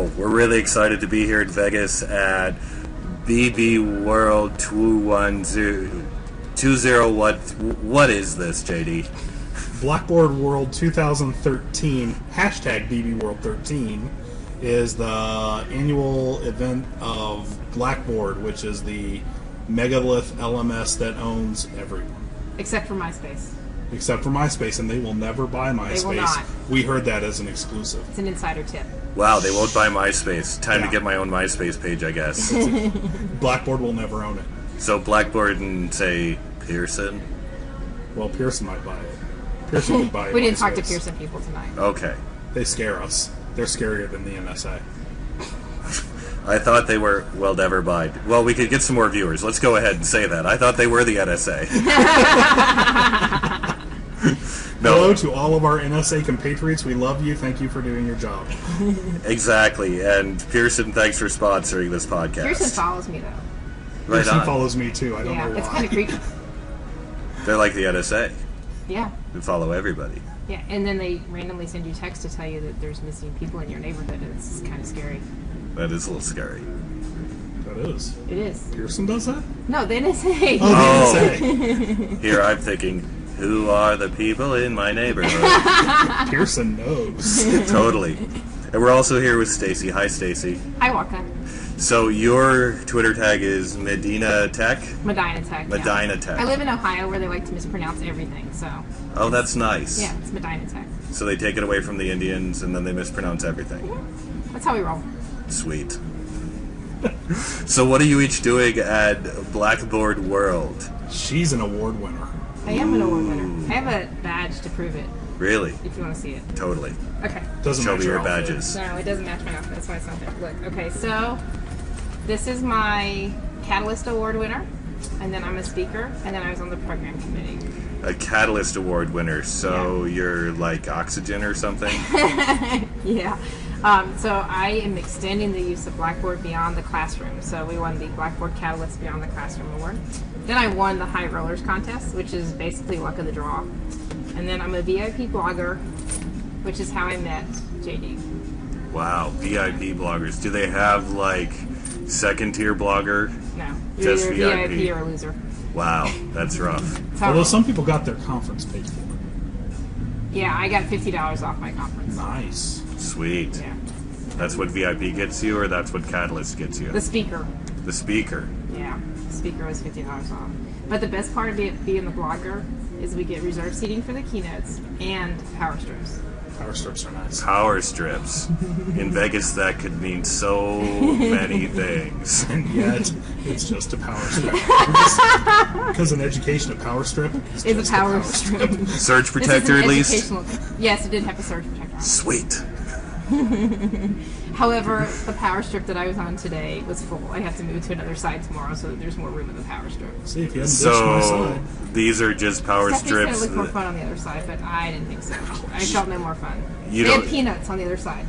So, we're really excited to be here in Vegas at BB World 210. What is this, JD? Blackboard World 2013, hashtag BB World 13, is the annual event of Blackboard, which is the megalith LMS that owns everyone. Except for MySpace. Except for MySpace, and they will never buy MySpace. They will not. We heard that as an exclusive. It's an insider tip. Wow, they won't buy MySpace. Time to get my own MySpace page, I guess. Blackboard will never own it. So Blackboard and, say, Pearson? Well, Pearson might buy it. Pearson would buy it. We didn't talk to Pearson people tonight. Okay. They scare us. They're scarier than the NSA. I thought they were, well, never mind. Well, we could get some more viewers. Let's go ahead and say that. I thought they were the NSA. No. Hello to all of our NSA compatriots. We love you. Thank you for doing your job. Exactly. And Pearson, thanks for sponsoring this podcast. Pearson follows me, though. Right Pearson on. follows me, too. I don't know why. It's kind of creepy. They're like the NSA. Yeah. They follow everybody. Yeah, and then they randomly send you text to tell you that there's missing people in your neighborhood. It's kind of scary. That is a little scary. That is. It is. Pearson does that? No, the NSA. Oh, the NSA. Here I'm thinking, who are the people in my neighborhood? Pearson knows. Totally. And we're also here with Stacy. Hi, Stacy. Hi, Wokka. So your Twitter tag is Medina Tech? Medina Tech. Medina Tech. I live in Ohio where they like to mispronounce everything, so. Oh, that's nice. Yeah, it's Medina Tech. So they take it away from the Indians and then they mispronounce everything. That's how we roll. Sweet. So what are you each doing at Blackboard World? She's an award winner. I am an award winner. I have a badge to prove it, Really? if you want to see it. Totally. Okay. Doesn't Show match me your outfit. badges. No, it doesn't match my outfit. That's why it's not there. Look, okay, so this is my Catalyst Award winner, and then I'm a speaker, and then I was on the program committee. A Catalyst Award winner. So you're like Oxygen or something? Yeah. So I am extending the use of Blackboard beyond the classroom. So we won the Blackboard Catalyst Beyond the Classroom Award. Then I won the High Rollers contest, which is basically luck of the draw. And then I'm a VIP blogger, which is how I met JD. Wow, VIP bloggers. Do they have like second tier blogger? No, you're Just either VIP. VIP or a loser. Wow, that's rough. Although some people got their conference paid for. Yeah, I got $50 off my conference. Nice. Sweet. Yeah. That's what VIP gets you, or that's what Catalyst gets you? The speaker. The speaker. Yeah, the speaker was $50 off. But the best part of being the blogger is we get reserved seating for the keynotes and power strips. Power strips are nice. Power strips. In Vegas, that could mean so many things. And yet, it's just a power strip. Because in education, a power strip is It's just a power strip. Surge This is protector, an at least? educational thing. Yes, it did have a surge protector on it. Sweet. However, the power strip that I was on today was full. I have to move to another side tomorrow so that there's more room in the power strip. See, if you hadn't ditched my So, side. these are just power Stephanie's going to strips. look more fun on the other side, but I didn't think so. I felt no more fun. You They had don't- peanuts on the other side.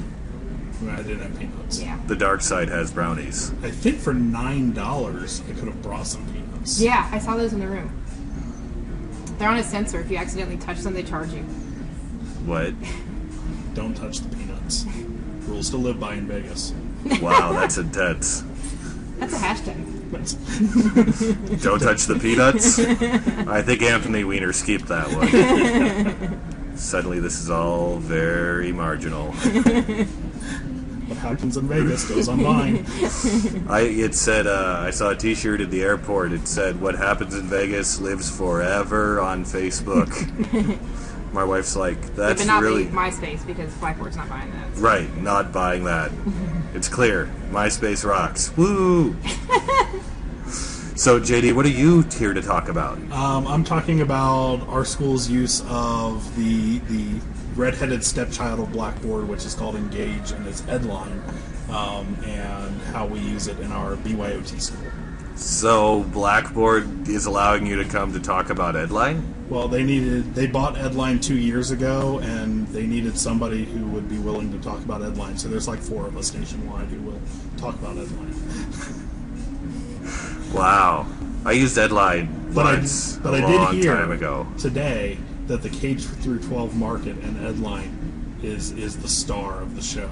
I didn't have peanuts. Yeah. The dark side has brownies. I think for $9, I could have brought some peanuts. Yeah, I saw those in the room. They're on a sensor. If you accidentally touch them, they charge you. What? Don't touch the peanuts. Rules to live by in Vegas. Wow, that's intense. That's a hashtag. That's- Don't touch the peanuts? I think Anthony Weiner skipped that one. Suddenly this is all very marginal. What happens in Vegas goes online. It said, I saw a t-shirt at the airport. It said, what happens in Vegas lives forever on Facebook. My wife's like, that's but not really... MySpace because Blackboard's not buying that. Right, not buying that. It's clear. MySpace rocks. Woo! So, JD, what are you here to talk about? I'm talking about our school's use of the redheaded stepchild of Blackboard, which is called Engage, and it's Edline, and how we use it in our BYOT school. So, Blackboard is allowing you to come to talk about Edline? Well, they bought Edline 2 years ago, and they needed somebody who would be willing to talk about Edline. So there's like 4 of us nationwide who will talk about Edline. Wow. I used Edline But once I a did long hear time ago. today that the K through 12 market and Edline is the star of the show.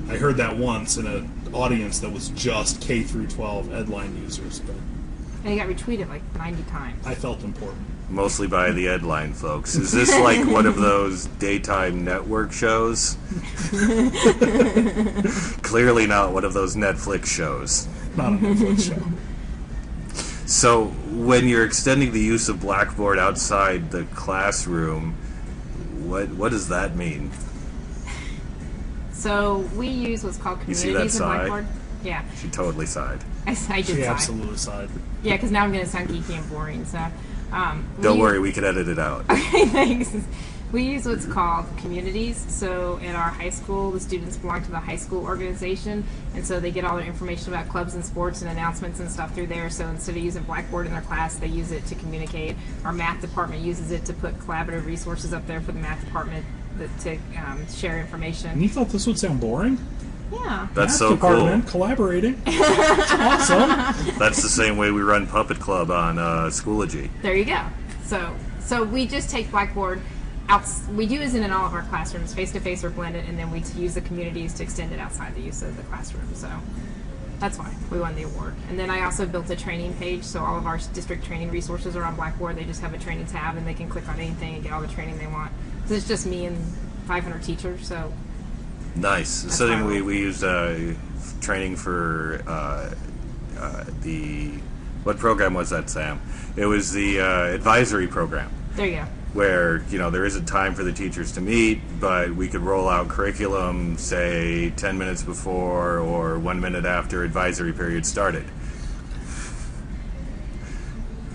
I heard that once in an audience that was just K through 12 Edline users, but And it got retweeted like 90 times. I felt important. Mostly by the Edline folks. Is this like one of those daytime network shows? Clearly not one of those Netflix shows. Not a Netflix show. So, when you're extending the use of Blackboard outside the classroom, what does that mean? So we use what's called You see communities that in sigh? Blackboard. Yeah, She totally sighed. I did She sigh. absolutely sighed. Yeah, because now I'm going to sound geeky and boring. So Don't worry, we can edit it out. Okay, thanks. We use what's called communities. So at our high school, the students belong to the high school organization, and so they get all their information about clubs and sports and announcements and stuff through there. So instead of using Blackboard in their class, they use it to communicate. Our math department uses it to put collaborative resources up there for the math department to share And information. you thought this would sound boring? Yeah. That's Math so cool. department collaborating. It's awesome. That's the same way we run Puppet Club on Schoology. There you go. So we just take Blackboard out. We use it in all of our classrooms, face to face or blended, and then we use the communities to extend it outside the use of the classroom. So that's why we won the award. And then I also built a training page, so all of our district training resources are on Blackboard. They just have a training tab, and they can click on anything and get all the training they want. So it's just me and 500 teachers. So Nice. So then fine. we used training for the... What program was that, Sam? It was the advisory program, there you go. where, there isn't time for the teachers to meet, but we could roll out curriculum, say, 10 minutes before or 1 minute after advisory period started.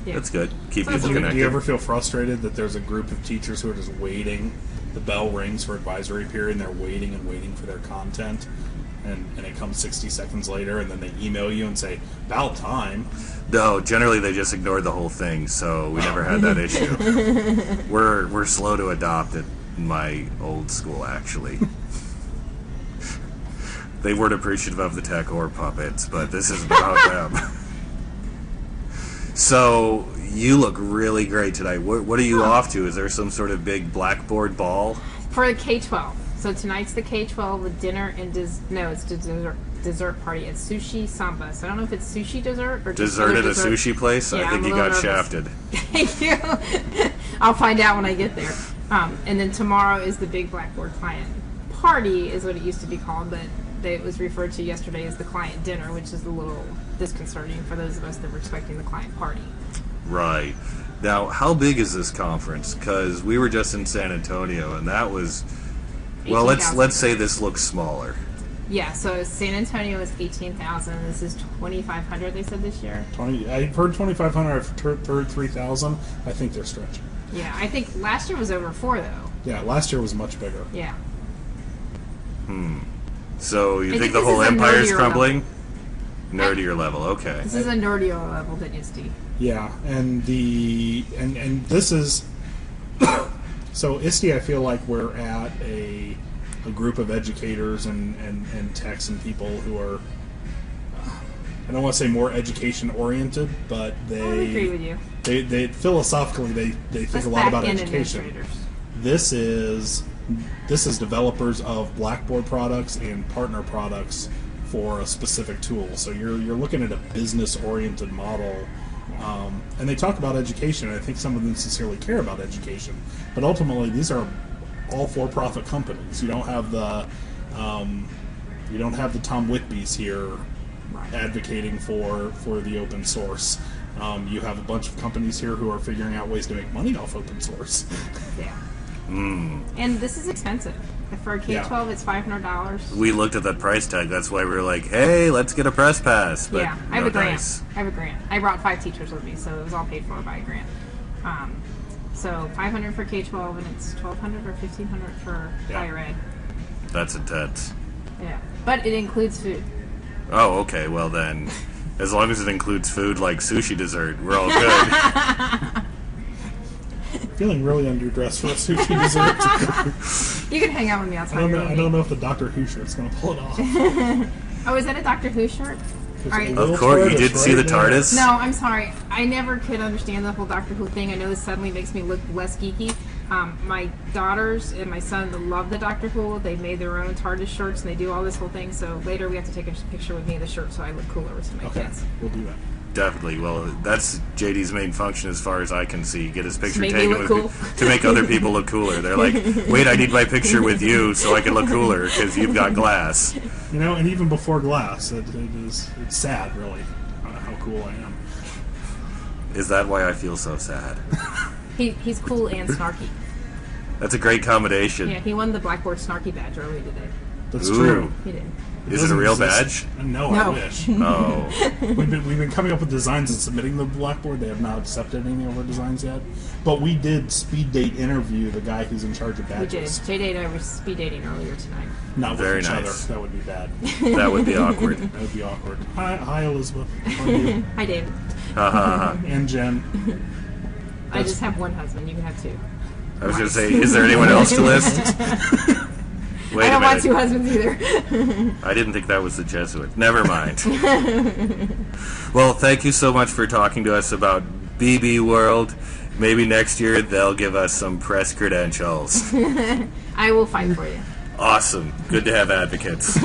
Yeah. That's good. Keep So people that's- connected. Do you ever feel frustrated that there's a group of teachers who are just waiting? The bell rings for advisory period, and they're waiting and waiting for their content, and it comes 60 seconds later, and then they email you and say, "About time." No, generally they just ignored the whole thing, so we never had that issue. We're slow to adopt at my old school, actually. They weren't appreciative of the tech or puppets, but this isn't about them. So, you look really great tonight. What are you off to? Is there some sort of big Blackboard ball? For the K-12. So tonight's the K-12 with dinner and it's dessert party at Sushi Samba. So I don't know if it's sushi dessert or just Dessert other at a dessert. sushi place? Yeah, I think I'm a you little got nervous. shafted. Thank you. I'll find out when I get there. And then tomorrow is the big Blackboard client party, is what it used to be called, but it was referred to yesterday as the client dinner, which is a little disconcerting for those of us that were expecting the client party. Right. Now, how big is this conference? Because we were just in San Antonio, and that was... Well, 18,000. let's say this looks smaller. Yeah, so San Antonio is 18,000. This is 2,500, they said this year. I've heard 2,500. I've heard 3,000. I think they're stretching. Yeah, I think last year was over 4, though. Yeah, last year was much bigger. Yeah. So you I think think the this whole is a empire is nerdier crumbling? Nerdier level, okay. This is a nerdier level than ISTE. Yeah, and this is so ISTE. I feel like we're at a group of educators and techs and people who are, I don't want to say more education oriented, but I would agree with you. they philosophically they think Let's a lot about back-end education. administrators. This is developers of Blackboard products and partner products for a specific tool. So you're looking at a business-oriented model, and they talk about education. And I think some of them sincerely care about education, but ultimately these are all for-profit companies. You don't have the Tom Whitbys here advocating for the open source. You have a bunch of companies here who are figuring out ways to make money off open source. Yeah. And this is expensive. For a K-12, it's $500. We looked at that price tag. That's why we were like, hey, let's get a press pass. But Yeah, I have no a grant. dice. I have a grant. I brought 5 teachers with me, so it was all paid for by a grant. So $500 for K-12, and it's $1,200 or $1,500 for higher ed. That's intense. Yeah, but it includes food. Oh, okay. Well, then, as long as it includes food like sushi dessert, we're all good. Feeling really underdressed for a sushi dessert. You can hang out with me outside. I don't know if the Doctor Who shirt's going to pull it off. Oh, is that a Doctor Who shirt? There's All right. a little Of course, you TARDIS did see the right there. TARDIS? No, I'm sorry. I never could understand the whole Doctor Who thing. I know this suddenly makes me look less geeky, My daughters and my son love the Doctor Who. They made their own TARDIS shirts and they do all this whole thing. So later we have to take a picture with me in the shirt so I look cooler with my kids. We'll do that. Definitely. Well, that's JD's main function as far as I can see. Get his picture Make me taken look with cool. to make other people look cooler. They're like, wait, I need my picture with you so I can look cooler because you've got glass. You know, and even before glass, it's sad, really, how cool I am. Is that why I feel so sad? He's cool and snarky. That's a great combination. Yeah, he won the Blackboard Snarky badge earlier today. That's Ooh. true. He did. Is it a real badge? No, I No. wish. Oh. We've been coming up with designs and submitting the Blackboard. They have not accepted any of our designs yet. But we did speed date interview the guy who's in charge of We did. badges. JD and I were speed dating earlier tonight. Not with Very each nice. other. That would be bad. That would be awkward. That would be awkward. Hi Elizabeth. How are you? Hi, David. Ha ha ha. And Jen. I just have one husband. You can have two. I was going to say, is there anyone else to list? Wait I a don't want minute. two husbands either. I didn't think that was the Jesuit. Never mind. Well, thank you so much for talking to us about BB World. Maybe next year they'll give us some press credentials. I will fight for you. Awesome. Good to have advocates.